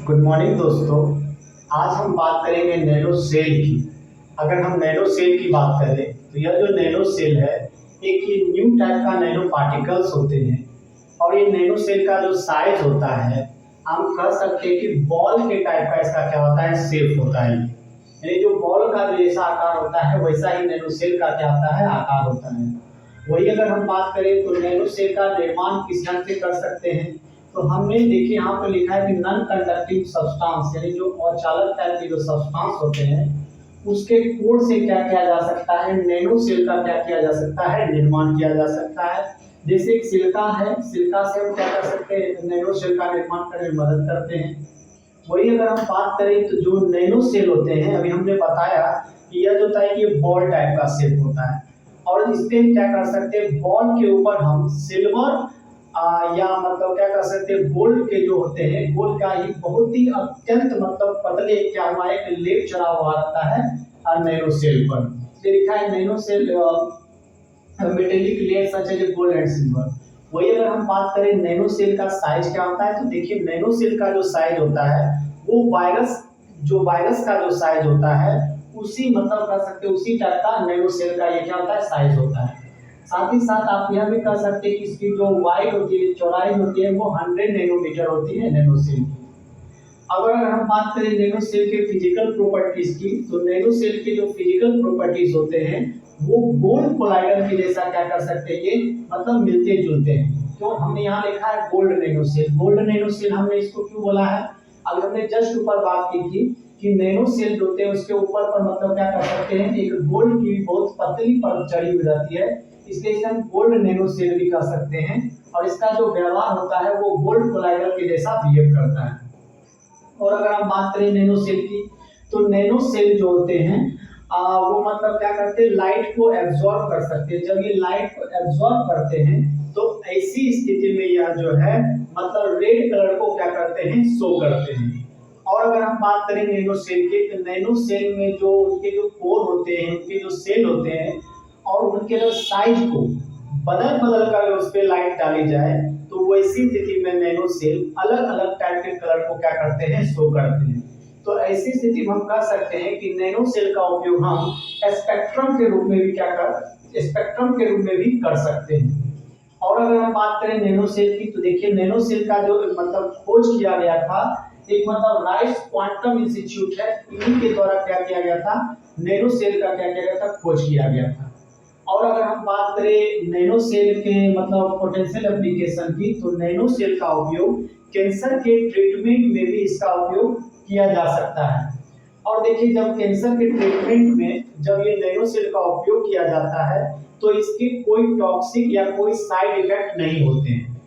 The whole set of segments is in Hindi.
गुड मॉर्निंग दोस्तों। आज हम बात करेंगे नैनो सेल की। अगर हम नैनो सेल की बात करें तो यह जो नैनो सेल है, एक ये न्यू टाइप का नैनो पार्टिकल्स होते हैं। और ये नैनो सेल का जो साइज होता है, हम कह सकते हैं कि बॉल के टाइप का इसका क्या होता है, शेप होता है। यानी जो बॉल का जैसा आकार होता है वैसा ही नैनो सेल का क्या होता है, आकार होता है। वही अगर हम बात करें तो नैनो सेल का निर्माण किस ढंग से कर सकते हैं, तो हमने देखिए यहाँ पे लिखा है कि नॉन कंडक्टिंग सब्सटेंस, यानी जो अचालक टाइप के जो सब्सटेंस होते हैं उसके कोड से क्या किया जा सकता है, नैनो सेल का क्या किया जा सकता है, निर्माण किया जा सकता है। जैसे एक सिलिका है, सिलिका से हम क्या कर सकते हैं, नैनो सेल का निर्माण करने में मदद करते हैं। वही अगर हम बात करें तो जो नैनो सेल होते हैं, अभी हमने बताया कि यह जो होता है कि ये बॉल टाइप का शेप होता है। और इस पे हम क्या कर सकते हैं, बॉल के ऊपर हम सिल्वर या मतलब क्या कर सकते हैं, गोल्ड के जो होते हैं, गोल्ड का ही बहुत ही अत्यंत मतलब पतले क्या हुआ एक लेप चढ़ा हुआ रहता है नैनो सेल पर। ये लिखा है nano cell metallic layer such as gold and silver. वही अगर हम बात करें नैनो सेल का साइज क्या होता है, तो देखिए नैनो सेल का जो साइज होता है वो वायरस का जो साइज होता है उसी मतलब कह सकते हैं उसी टाइप का नैनो सेल का ये क्या होता है, साइज होता है। साथ ही साथ आप यह भी कह सकते हैं कि इसकी जो वाइड होती है, चौड़ाई होती है, वो 100 नैनोमीटर होती है नैनो सेल की। अगर हम बात करें नैनो सेल के फिजिकल प्रॉपर्टीज की, तो नैनो सेल के जो फिजिकल प्रॉपर्टीज होते हैं वो गोल्ड कोलाइडर के जैसा क्या कर सकते हैं, ये मतलब मिलते जुलते हैं। तो हमने यहाँ लिखा है gold nano cell. Gold nano cell हमने इसको क्यों बोला है, अगर हमने जस्ट ऊपर बात की थी कि नैनो सेल जो होते हैं उसके ऊपर पर मतलब क्या कर सकते हैं, एक गोल्ड की बहुत पतली परत चढ़ी हुई रहती है, इसलिए इसे हम गोल्ड नैनो सेल भी कह सकते हैं। और इसका जो व्यवहार होता है वो गोल्ड कोलाइडर के जैसा बिहेव करता है। और अगर हम बात करें नैनो सेल की, तो नैनो सेल जो होते हैं वो मतलब क्या करते हैं, लाइट को एब्जॉर्ब कर सकते हैं। जब ये लाइट को एब्जॉर्ब करते हैं तो ऐसी स्थिति में यह जो है मतलब रेड कलर को क्या करते हैं, शो करते हैं। और अगर हम बात करें नैनो सेल की, तो नैनो सेल में जो उनके जो कोर होते हैं, उनके जो सेल होते हैं और उनके जो साइज को बदल बदल कर उस पर लाइट डाली जाए तो वैसी स्थिति में नैनो सेल अलग अलग टाइप के कलर को क्या करते हैं, शो करते हैं। तो ऐसी स्थिति में हम कह सकते हैं कि नैनो सेल का उपयोग हम स्पेक्ट्रम के रूप में भी स्पेक्ट्रम के रूप में भी कर सकते हैं। और अगर हम बात करें नैनो सेल की, तो देखिए नैनो सेल का जो मतलब खोज किया गया था, एक मतलब राइस क्वांटम इंस्टीट्यूट है, इन्हीं के द्वारा क्या किया गया था, नैनो सेल का क्या किया गया था, खोज किया गया था। और अगर हम बात करें नैनो सेल के मतलब पोटेंशियल एप्लीकेशन की, तो नैनो सेल का उपयोग कैंसर के ट्रीटमेंट में भी इसका उपयोग किया जा सकता है। और देखिए जब कैंसर के ट्रीटमेंट में जब ये नैनो सेल का उपयोग किया जाता है तो इसके कोई टॉक्सिक या कोई साइड इफेक्ट नहीं होते हैं।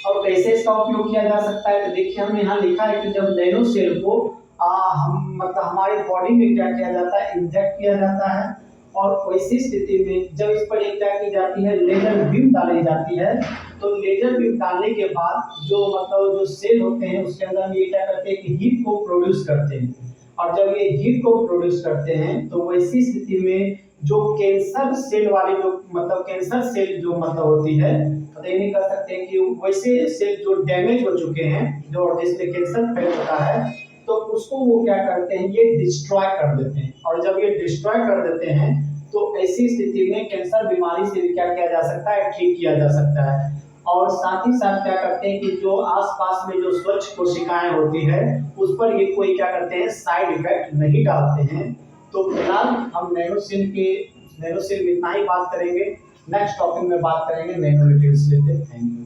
और कैसे इसका उपयोग किया जा सकता है, तो देखिए हमने यहाँ लिखा है कि जब नैनो सेल को हम मतलब हमारे बॉडी में क्या किया जाता है, इंजेक्ट किया जाता है। और वैसी स्थिति में जब इस पर क्या की जाती है, लेजर बीम डाली जाती है। तो लेजर बीम डालने के बाद जो मतलब जो सेल होते हैं उसके अंदर ये क्या करते हैं कि हीट को प्रोड्यूस करते हैं। और जब ये हीट को प्रोड्यूस करते हैं तो वैसी स्थिति में जो कैंसर सेल वाली जो मतलब कैंसर सेल जो मतलब होती है, तो ये नहीं कर सकते हैं कि वैसे सेल जो डैमेज हो चुके हैं, जो जिसमें कैंसर फैल चुका है, तो उसको वो क्या करते हैं, ये डिस्ट्रॉय कर देते हैं। और जब ये डिस्ट्रॉय कर देते हैं तो ऐसी स्थिति में कैंसर बीमारी से भी क्या किया जा सकता है, ठीक किया जा सकता है। और साथ ही साथ क्या करते हैं कि जो आसपास में जो स्वच्छ कोशिकाएं होती है उस पर ये कोई क्या करते हैं, साइड इफेक्ट नहीं डालते हैं। तो फिलहाल हम नैनो सेल में इतना ही बात करेंगे। नेक्स्ट टॉपिक में बात करेंगे नैनो मटेरियल्स लेते हैं। Thank you.